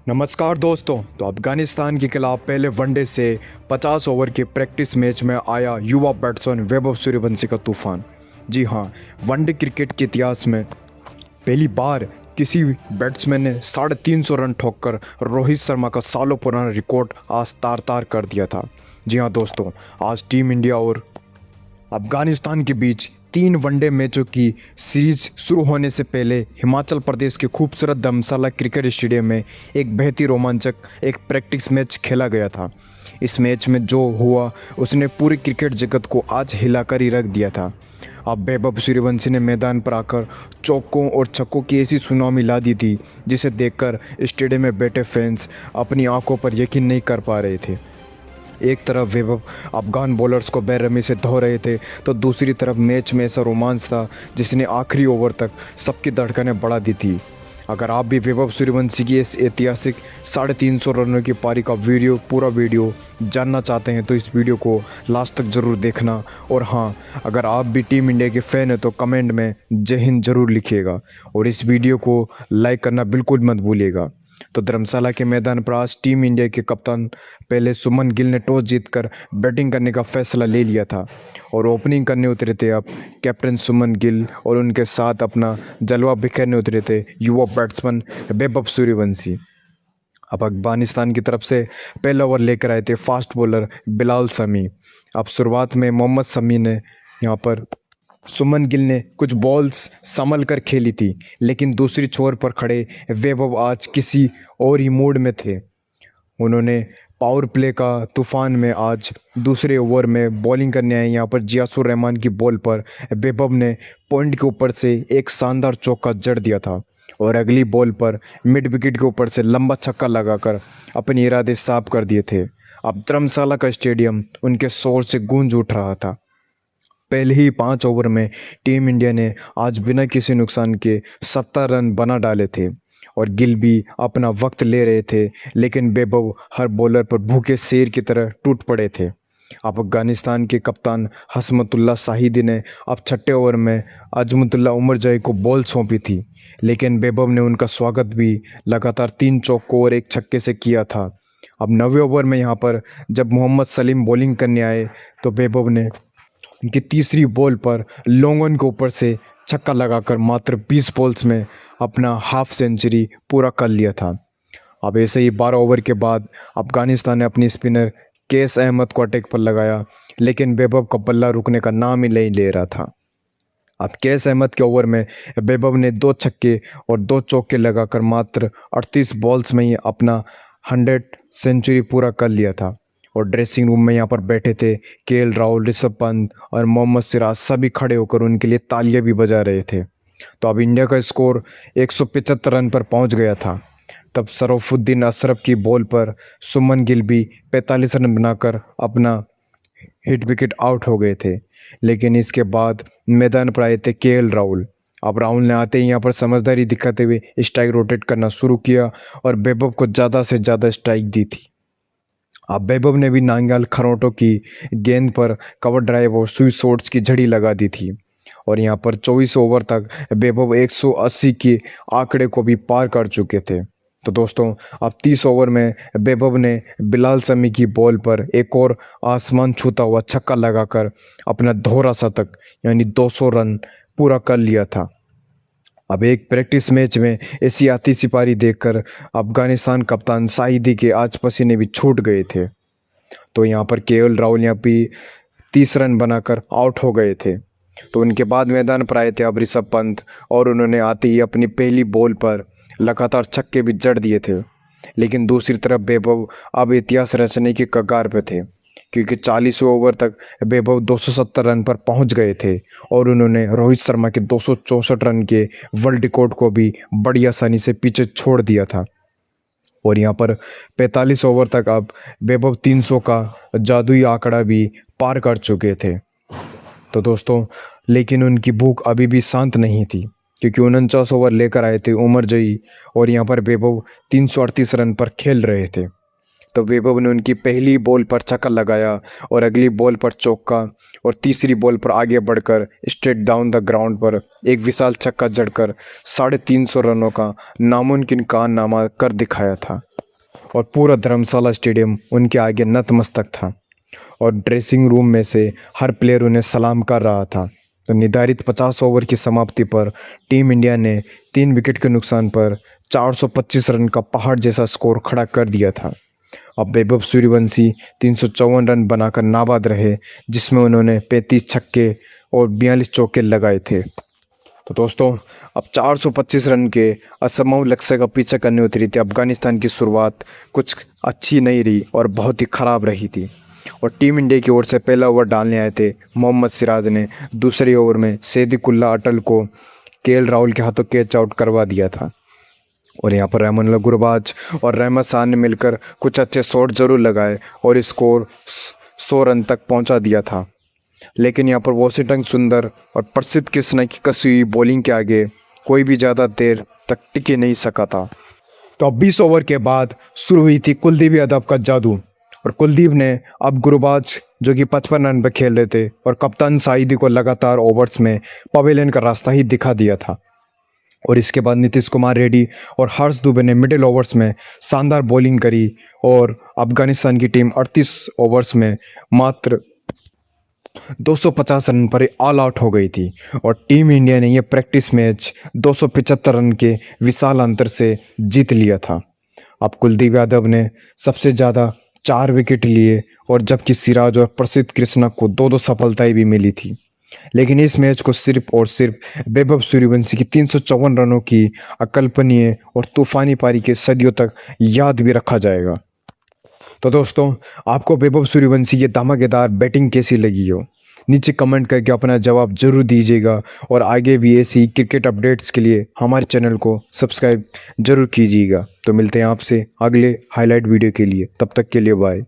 नमस्कार दोस्तों। तो अफगानिस्तान के खिलाफ पहले वनडे से 50 ओवर के प्रैक्टिस मैच में आया युवा बैट्समैन वैभव सूर्यवंशी का तूफान। जी हाँ, वनडे क्रिकेट के इतिहास में पहली बार किसी बैट्समैन ने 350 रन ठोककर रोहित शर्मा का सालों पुराना रिकॉर्ड आज तार तार कर दिया था। जी हाँ दोस्तों, आज टीम इंडिया और अफगानिस्तान के बीच 3 वनडे मैचों की सीरीज शुरू होने से पहले हिमाचल प्रदेश के खूबसूरत धर्मशाला क्रिकेट स्टेडियम में एक बेहद ही रोमांचक एक प्रैक्टिस मैच खेला गया था। इस मैच में जो हुआ उसने पूरी क्रिकेट जगत को आज हिलाकर ही रख दिया था। अब वैभव सूर्यवंशी ने मैदान पर आकर चौकों और छक्कों की ऐसी सुनामी ला दी थी जिसे देखकर स्टेडियम में बैठे फैंस अपनी आंखों पर यकीन नहीं कर पा रहे थे। एक तरफ वैभव अफगान बॉलर्स को बेरहमी से धो रहे थे तो दूसरी तरफ मैच में ऐसा रोमांच था जिसने आखिरी ओवर तक सबकी धड़कनें बढ़ा दी थी। अगर आप भी वैभव सूर्यवंशी की इस ऐतिहासिक 350 रनों की पारी का पूरा वीडियो जानना चाहते हैं तो इस वीडियो को लास्ट तक ज़रूर देखना। और हाँ, अगर आप भी टीम इंडिया के फ़ैन हैं तो कमेंट में जय हिंद ज़रूर लिखिएगा और इस वीडियो को लाइक करना बिल्कुल मत भूलिएगा। तो धर्मशाला के मैदान पर आज टीम इंडिया के कप्तान पहले सुमन गिल ने टॉस जीतकर बैटिंग करने का फैसला ले लिया था और ओपनिंग करने उतरे थे अब कैप्टन सुमन गिल और उनके साथ अपना जलवा बिखेरने उतरे थे युवा बैट्समैन वैभव सूर्यवंशी। अब अफगानिस्तान की तरफ से पहला ओवर लेकर आए थे फास्ट बॉलर बिलाल समी। अब शुरुआत में मोहम्मद शमी ने यहाँ पर सुमन गिल ने कुछ बॉल्स संभल कर खेली थी, लेकिन दूसरी छोर पर खड़े वैभव आज किसी और ही मूड में थे। उन्होंने पावर प्ले का तूफान में आज दूसरे ओवर में बॉलिंग करने आए। यहाँ पर जियासुर रहमान की बॉल पर वैभव ने पॉइंट के ऊपर से एक शानदार चौका जड़ दिया था और अगली बॉल पर मिड विकेट के ऊपर से लंबा छक्का लगाकर अपने इरादे साफ कर दिए थे। अब धर्मशाला का स्टेडियम उनके शोर से गूंज उठ रहा था। पहले ही 5 ओवर में टीम इंडिया ने आज बिना किसी नुकसान के 70 रन बना डाले थे और गिल भी अपना वक्त ले रहे थे, लेकिन वैभव हर बॉलर पर भूखे शेर की तरह टूट पड़े थे। अब अफगानिस्तान के कप्तान हसमतुल्ला शाहिदी ने अब छठे ओवर में अजमतुल्ला उमर जय को बॉल सौंपी थी, लेकिन वैभव ने उनका स्वागत भी लगातार 3 चौकों और एक छक्के से किया था। अब 9वें ओवर में यहाँ पर जब मोहम्मद सलीम बॉलिंग करने आए तो वैभव ने उनकी तीसरी बॉल पर लॉन्ग ऑन के ऊपर से छक्का लगाकर मात्र 20 बॉल्स में अपना हाफ सेंचुरी पूरा कर लिया था। अब ऐसे ही 12 ओवर के बाद अफगानिस्तान ने अपनी स्पिनर केस अहमद को अटैक पर लगाया, लेकिन वैभव का बल्ला रुकने का नाम ही नहीं ले रहा था। अब केस अहमद के ओवर में वैभव ने 2 छक्के और 2 चौके लगाकर मात्र 38 बॉल्स में ही अपना 100 सेंचुरी पूरा कर लिया था और ड्रेसिंग रूम में यहाँ पर बैठे थे केएल राहुल, ऋषभ पंत और मोहम्मद सिराज सभी खड़े होकर उनके लिए तालियां भी बजा रहे थे। तो अब इंडिया का स्कोर 175 रन पर पहुंच गया था। तब शरफुद्दीन अशरफ की बॉल पर सुमन गिल भी 45 रन बनाकर अपना हिट विकेट आउट हो गए थे, लेकिन इसके बाद मैदान पर आए थे केएल राहुल। अब राहुल ने आते ही यहाँ पर समझदारी दिखाते हुए स्ट्राइक रोटेट करना शुरू किया और वैभव को ज़्यादा से ज़्यादा स्ट्राइक दी थी। अब वैभव ने भी नांगल खरोटों की गेंद पर कवर ड्राइव और सुई शॉट्स की झड़ी लगा दी थी और यहाँ पर 24 ओवर तक वैभव 180 के आंकड़े को भी पार कर चुके थे। तो दोस्तों, अब 30 ओवर में वैभव ने बिलाल समी की बॉल पर एक और आसमान छूता हुआ छक्का लगाकर अपना दोहरा शतक यानी 200 रन पूरा कर लिया था। अब एक प्रैक्टिस मैच में ऐसी आतिशी पारी देखकर अफगानिस्तान कप्तान शाहिदी के आज पसीने भी छूट गए थे। तो यहाँ पर केएल राहुल यहाँ भी 30 रन बनाकर आउट हो गए थे। तो उनके बाद मैदान पर आए थे अब ऋषभ पंत और उन्होंने आते ही अपनी पहली बॉल पर लगातार छक्के भी जड़ दिए थे, लेकिन दूसरी तरफ वैभव अब इतिहास रचने की कगार पे थे, क्योंकि 40वें ओवर तक वैभव 270 रन पर पहुंच गए थे और उन्होंने रोहित शर्मा के 264 रन के वर्ल्ड रिकॉर्ड को भी बड़ी आसानी से पीछे छोड़ दिया था। और यहाँ पर 45 ओवर तक अब वैभव 300 का जादुई आंकड़ा भी पार कर चुके थे। तो दोस्तों, लेकिन उनकी भूख अभी भी शांत नहीं थी, क्योंकि 49 ओवर लेकर आए थे उमर जई और यहाँ पर वैभव 338 रन पर खेल रहे थे। तो वैभव ने उनकी पहली बॉल पर छक्का लगाया और अगली बॉल पर चौका और तीसरी बॉल पर आगे बढ़कर स्ट्रेट डाउन द ग्राउंड पर एक विशाल छक्का जड़कर 350 रनों का नामुमकिन कारनामा कर दिखाया था और पूरा धर्मशाला स्टेडियम उनके आगे नतमस्तक था और ड्रेसिंग रूम में से हर प्लेयर उन्हें सलाम कर रहा था। तो निर्धारित 50 ओवर की समाप्ति पर टीम इंडिया ने 3 विकेट के नुकसान पर 425 रन का पहाड़ जैसा स्कोर खड़ा कर दिया था। अब वैभव सूर्यवंशी 354 रन बनाकर नाबाद रहे, जिसमें उन्होंने 35 छक्के और 42 चौके लगाए थे। तो दोस्तों, अब 425 रन के असंभव लक्ष्य का पीछा करने उतरी थी अफगानिस्तान की शुरुआत कुछ अच्छी नहीं रही और बहुत ही ख़राब रही थी और टीम इंडिया की ओर से पहला ओवर डालने आए थे मोहम्मद सिराज ने दूसरे ओवर में सैदिकुल्ला अटल को केएल राहुल के हाथों कैच आउट करवा दिया था और यहाँ पर रहमानुल्लाह गुरबाज और रहमत शाह ने मिलकर कुछ अच्छे शॉट जरूर लगाए और स्कोर 100 रन तक पहुँचा दिया था। लेकिन यहाँ पर वॉशिंगटन सुंदर और प्रसिद्ध कृष्णा की कसी हुई बॉलिंग के आगे कोई भी ज़्यादा देर तक टिक ही नहीं सका था। तो अब 20 ओवर के बाद शुरू हुई थी कुलदीप यादव का जादू और कुलदीप ने अब गुरबाज जो कि 55 रन पर खेल रहे थे और कप्तान साईदी को लगातार ओवर्स में पवेलियन का रास्ता ही दिखा दिया था और इसके बाद नीतीश कुमार रेड्डी और हर्ष दुबे ने मिडिल ओवर्स में शानदार बॉलिंग करी और अफगानिस्तान की टीम 38 ओवर्स में मात्र 250 रन पर ऑल आउट हो गई थी और टीम इंडिया ने यह प्रैक्टिस मैच 275 रन के विशाल अंतर से जीत लिया था। अब कुलदीप यादव ने सबसे ज़्यादा 4 विकेट लिए और जबकि सिराज और प्रसिद्ध कृष्णा को 2-2 सफलताएं भी मिली थी। लेकिन इस मैच को सिर्फ और सिर्फ वैभव सूर्यवंशी की 354 रनों की अकल्पनीय और तूफानी पारी के सदियों तक याद भी रखा जाएगा। तो दोस्तों, आपको वैभव सूर्यवंशी की धमाकेदार बैटिंग कैसी लगी हो, नीचे कमेंट करके अपना जवाब जरूर दीजिएगा और आगे भी ऐसी क्रिकेट अपडेट्स के लिए हमारे चैनल को सब्सक्राइब जरूर कीजिएगा। तो मिलते हैं आपसे अगले हाईलाइट वीडियो के लिए, तब तक के लिए बाय।